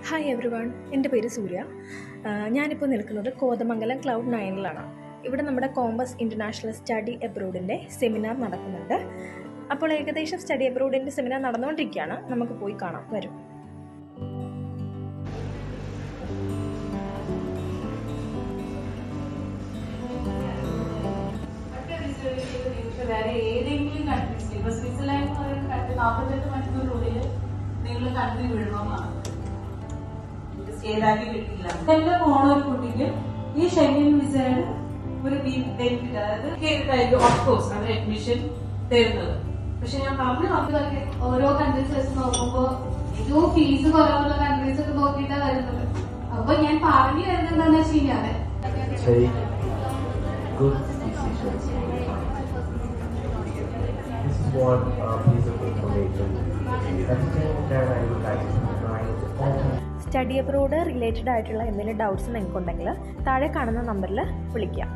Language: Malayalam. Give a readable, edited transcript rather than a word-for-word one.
ഹായ് എവ്രി വൺ, എൻ്റെ പേര് സൂര്യ. ഞാനിപ്പോൾ നിൽക്കുന്നത് കോതമംഗലം ക്ലൗഡ് 9ലാണ്. ഇവിടെ നമ്മുടെ കോമ്പസ് ഇൻ്റർനാഷണൽ സ്റ്റഡി എബ്രോഡിൻ്റെ സെമിനാർ നടക്കുന്നുണ്ട്. അപ്പോൾ ഏകദേശം സ്റ്റഡി എബ്രോഡിൻ്റെ സെമിനാർ നടന്നുകൊണ്ടിരിക്കുകയാണ്. നമുക്ക് പോയി കാണാം, വരും. വേറെ ഏതെങ്കിലും കൺട്രീസ് ഇപ്പൊ സ്വിറ്റ്സർലാൻഡ് എന്ന് പറയുന്ന കൺട്രി 48 മണിക്കൂറിനുള്ളിൽ നിങ്ങൾ കൺട്രി വിടണമെന്നാണ്. സ്റ്റേതാക്കി കിട്ടില്ല. ഇതെല്ലാം പോണ ഒരു കുട്ടിക്ക് ഈ ഷെങ്കൻ വിസയുടെ ഒരു ബെനിഫിറ്റ്, അതായത് ഓഫ്കോഴ്സ് അവർ അഡ്മിഷൻ തരുന്നത്. പക്ഷെ ഞാൻ പറഞ്ഞു അതൊക്കെ ഓരോ കൺട്രീസ് വെച്ച് നോക്കുമ്പോ ഏറ്റവും ഫീസ് കുറവുള്ള കൺട്രീസ് ഒക്കെ നോക്കിയിട്ടാണ് വരുന്നത്. അപ്പൊ ഞാൻ പറഞ്ഞു വരുന്നത് എന്താണെന്ന് വെച്ച് കഴിഞ്ഞാല് This is one piece of information. Everything that I would like to provide. Study abroad related ആയിട്ടുള്ള എന്തെങ്കിലും ഡൗട്ട്സ് നിങ്ങൾക്കുണ്ടെങ്കിൽ താഴെ കാണുന്ന നമ്പറിൽ വിളിക്കാം.